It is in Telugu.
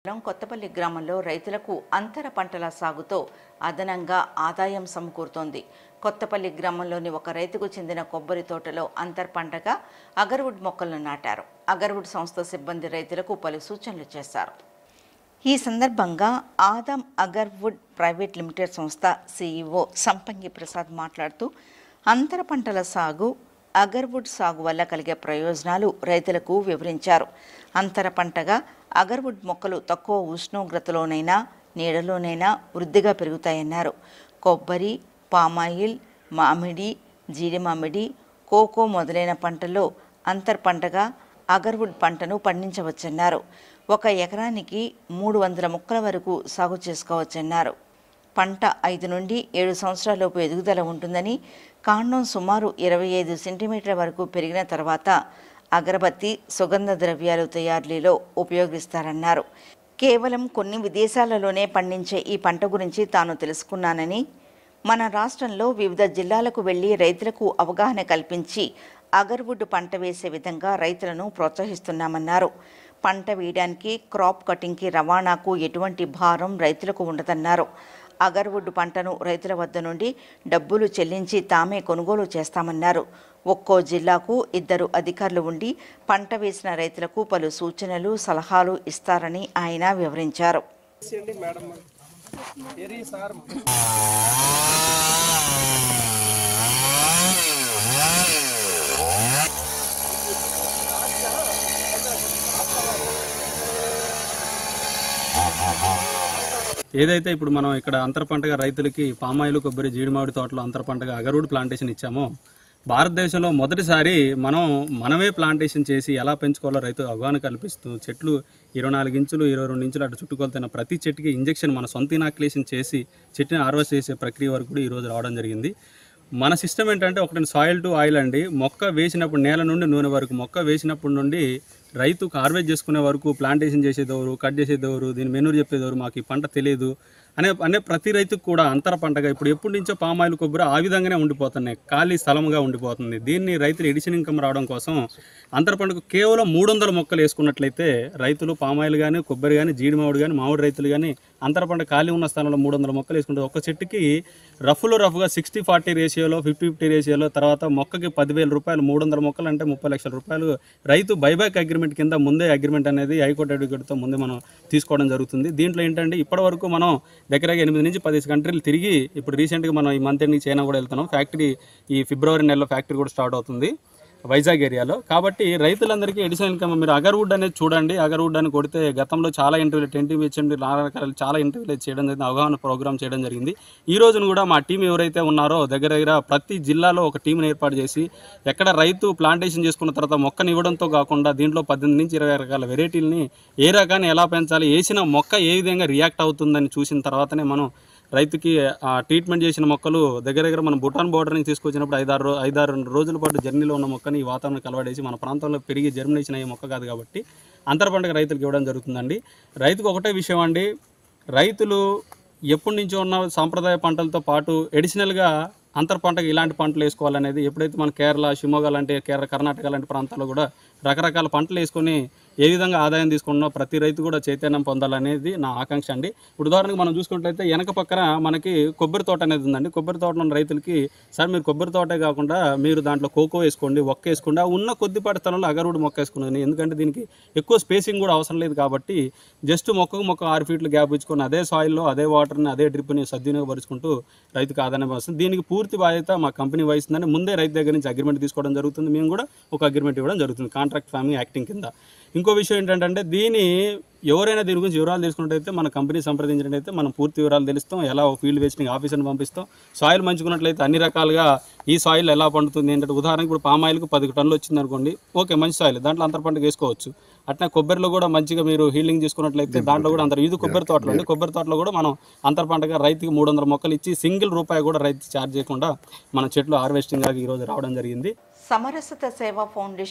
కొత్తపల్లి గ్రామంలో రైతులకు అంతర పంటల సాగుతో అదనంగా ఆదాయం సమకూరుతోంది. కొత్తపల్లి గ్రామంలోని ఒక రైతుకు చెందిన కొబ్బరి తోటలో అంతర్ పంటగా అగర్వుడ్ మొక్కలను నాటారు. అగర్వుడ్ సంస్థ సిబ్బంది రైతులకు పలు సూచనలు చేశారు. ఈ సందర్భంగా ఆదం అగర్వుడ్ ప్రైవేట్ లిమిటెడ్ సంస్థ CEO సంపంగి ప్రసాద్ మాట్లాడుతూ అంతర పంటల సాగు, అగర్వుడ్ సాగు వల్ల కలిగే ప్రయోజనాలు రైతులకు వివరించారు. అంతర పంటగా అగర్వుడ్ మొక్కలు తక్కువ ఉష్ణోగ్రతలోనైనా నీడలోనైనా వృద్ధిగా పెరుగుతాయన్నారు. కొబ్బరి, పామాయిల్, మామిడి, జీడి మామిడి, కోకో మొదలైన పంటల్లో అంతర్ పంటగా అగర్వుడ్ పంటను పండించవచ్చన్నారు. 1 ఎకరానికి 300 మొక్కల వరకు సాగు చేసుకోవచ్చన్నారు. పంట 5 నుండి 7 సంవత్సరాలలోపు ఎదుగుదల ఉంటుందని, కాండం సుమారు 25 సెంటీమీటర్ల వరకు పెరిగిన తర్వాత అగరబత్తి, సుగంధ ద్రవ్యాలు తయారీలో ఉపయోగిస్తారన్నారు. కేవలం కొన్ని విదేశాలలోనే పండించే ఈ పంట గురించి తాను తెలుసుకున్నానని, మన రాష్ట్రంలో వివిధ జిల్లాలకు వెళ్లి రైతులకు అవగాహన కల్పించి అగర్వుడ్ పంట వేసే విధంగా రైతులను ప్రోత్సహిస్తున్నామన్నారు. పంట వేయడానికి, క్రాప్ కటింగ్కి, రవాణాకు ఎటువంటి భారం రైతులకు ఉండదన్నారు. అగర్వుడ్ పంటను రైతుల వద్ద నుండి డబ్బులు చెల్లించి తామే కొనుగోలు చేస్తామన్నారు. ఒక్కో జిల్లాకు 2 అధికారులు ఉండి పంట వేసిన రైతులకు పలు సూచనలు, సలహాలు ఇస్తారని ఆయన వివరించారు. ఏదైతే ఇప్పుడు మనం ఇక్కడ అంతర పంటగా రైతులకి పామాయిల్, కొబ్బరి, జీడి మామిడి తోటలో అంతర పంటగా అగర్వుడ్ ప్లాంటేషన్ ఇచ్చామో, భారతదేశంలో మొదటిసారి మనమే ప్లాంటేషన్ చేసి ఎలా పెంచుకోవాలో రైతు అవగాహన కల్పిస్తూ చెట్లు 24 ఇంచులు 22 ఇంచులు అటు చుట్టుకొలుతున్న ప్రతి చెట్టుకి ఇంజెక్షన్ మన సొంత ఇనాక్యులేషన్ చేసి చెట్టుని హార్వెస్ట్ చేసే ప్రక్రియ వరకు కూడా ఈరోజు రావడం జరిగింది. మన సిస్టమ్ ఏంటంటే ఒకటి సాయిల్ టు ఆయిల్ అండి. మొక్క వేసినప్పుడు నేల నుండి నూనె వరకు, మొక్క వేసినప్పటి నుండి రైతు హార్వెస్ట్ చేసుకునే వరకు ప్లాంటేషన్ చేసేదెవరు, కట్ చేసేదెవరు, దీని మెనూరు చెప్పేదెవరు, మాకు ఈ పంట తెలియదు అనే ప్రతి రైతుకు కూడా అంతర పంటగా ఇప్పుడు ఎప్పటి నుంచో పామాయిల్, కొబ్బరి ఆ విధంగానే ఉండిపోతున్నాయి, ఖాళీ స్థలంగా ఉండిపోతుంది. దీన్ని రైతులు ఎడిషన్ ఇన్కమ్ రావడం కోసం అంతర పంటకు కేవలం 300 మొక్కలు వేసుకున్నట్లయితే రైతులు పామాయిల్ కానీ, కొబ్బరి కానీ, జీడి మామిడి కానీ, మామిడి రైతులు కానీ అంతర పంట ఖాళీ ఉన్న స్థలంలో 300 మొక్కలు వేసుకుంటారు. ఒక చెట్టుకి రఫ్గా 60-40 రేషియోలో, 50-50 రేషియోలో, తర్వాత మొక్కకి 10,000 రూపాయలు, 300 మొక్కలు అంటే 30 లక్షల రూపాయలు రైతు బైబ్యాక్ అగ్రిమెంట్ కింద ముందే అగ్రిమెంట్ అనేది హైకోర్టు అడ్వకేట్తో ముందే మనం తీసుకోవడం జరుగుతుంది. దీంట్లో ఏంటంటే ఇప్పటివరకు మనం దగ్గరగా 8 నుంచి 10 కంట్రీలు తిరిగి ఇప్పుడు రీసెంట్గా మనం ఈ మంత్ ఎండింగ్ చైనా కూడా వెళ్తున్నాం. ఫ్యాక్టరీ ఈ ఫిబ్రవరి నెలలో ఫ్యాక్టరీ కూడా స్టార్ట్ అవుతుంది వైజాగ్ ఏరియాలో. కాబట్టి రైతులందరికీ ఎడిషనల్ ఇన్కమ్ మీరు అగర్వుడ్ అనేది చూడండి. అగర్వుడ్ అని కొడితే గతంలో చాలా ఇంటర్వ్యూలు 10 రకాలు చాలా ఇంటర్వ్యూలు చేయడం జరిగింది, అవగాహన ప్రోగ్రామ్ చేయడం జరిగింది. ఈ రోజున కూడా మా టీం ఎవరైతే ఉన్నారో దగ్గర ప్రతి జిల్లాలో ఒక టీంని ఏర్పాటు చేసి ఎక్కడ రైతు ప్లాంటేషన్ చేసుకున్న తర్వాత మొక్కని ఇవ్వడంతో కాకుండా దీంట్లో 18 నుంచి 20 రకాల వెరైటీలని ఏ రకాన్ని ఎలా పెంచాలి, వేసిన మొక్క ఏ విధంగా రియాక్ట్ అవుతుందని చూసిన తర్వాతనే మనం రైతుకి ట్రీట్మెంట్ చేసిన మొక్కలు దగ్గర మనం భూటాన్ బోర్డర్ నుంచి తీసుకొచ్చినప్పుడు 5-6 రోజుల పాటు జర్నీలో ఉన్న మొక్కని ఈ వాతావరణం కలవడేసి మన ప్రాంతంలో పెరిగి జర్మినేషన్ అయ్యే మొక్క కాదు కాబట్టి అంతర పంటకు రైతులకు ఇవ్వడం జరుగుతుందండి. రైతుకు ఒకటే విషయం అండి, రైతులు ఎప్పటి నుంచో ఉన్న సాంప్రదాయ పంటలతో పాటు ఎడిషనల్గా అంతర పంటకు ఇలాంటి పంటలు వేసుకోవాలనేది ఎప్పుడైతే మన కేరళ, షిమోగా లాంటి కర్ణాటక లాంటి ప్రాంతాల్లో కూడా రకరకాల పంటలు వేసుకొని ఏ విధంగా ఆదాయం తీసుకున్నా ప్రతి రైతు కూడా చైతన్యం పొందాలనేది నా ఆకాంక్ష అండి. ఇప్పుడు ఉదాహరణకు మనం చూసుకున్నట్లయితే వెనక పక్కన మనకి కొబ్బరి తోట అనేది ఉందండి. కొబ్బరి తోటలో ఉన్న రైతులకి సార్ మీరు కొబ్బరి తోటే కాకుండా మీరు దాంట్లో కోకో వేసుకోండి, ఒక్క వేసుకోండి, ఉన్న కొద్దిపాటి స్థలంలో అగర్వుడ్ మొక్క వేసుకున్నాను. ఎందుకంటే దీనికి ఎక్కువ స్పేసింగ్ కూడా అవసరం లేదు కాబట్టి జస్ట్ మొక్కకు మొక్క 6 ఫీట్లు గ్యాప్ ఇచ్చుకొని అదే సాయిల్లో అదే వాటర్ని అదే డ్రిప్ని సద్వినియోగపరుచుకుంటూ రైతుకు ఆదాయం వస్తుంది. దీనికి పూర్తి బాధ్యత మా కంపెనీ వహిస్తుందని ముందే రైతు దగ్గర నుంచి అగ్రిమెంట్ తీసుకోవడం జరుగుతుంది. మేము కూడా ఒక అగ్రిమెంట్ ఇవ్వడం జరుగుతుంది కాంట్రాక్ట్ ఫార్మింగ్ యాక్టింగ్ కింద. ఇంకో విషయం ఏంటంటే ఎవరైనా దీని గురించి వివరాలు తీసుకున్నట్టయితే మన కంపెనీ సంప్రదించినట్టయితే మనం పూర్తి వివరాలు తెలుస్తాం. ఎలా ఫీల్డ్ వేస్టింగ్ ఆఫీసర్ని పంపిస్తాం. సాయిల్ మంచుకున్నట్లయితే అన్ని రకాలుగా ఈ సాయిల్ ఎలా పండుతుంది ఏంటంటే ఉదాహరణకు ఇప్పుడు పామాయిల్కి 10 టన్నులు వచ్చింది అనుకోండి, ఓకే మంచి సాయిల్, దాంట్లో అంతర పంటకు వేసుకోవచ్చు. అట్లా కొబ్బరిలో కూడా మంచిగా మీరు హీలింగ్ చేసుకున్నట్లయితే దాంట్లో కూడా ఇది కొబ్బరి తోటలో అండి. కొబ్బరి తోటలో కూడా మనం అంతర పంటగా రైతుకి 300 మొక్కలు ఇచ్చి సింగిల్ రూపాయి కూడా రైతు ఛార్జ్ చేయకుండా మన చెట్లు హార్వెస్టింగ్ ఈరోజు రావడం జరిగింది. సమరసత సేవా ఫౌండేషన్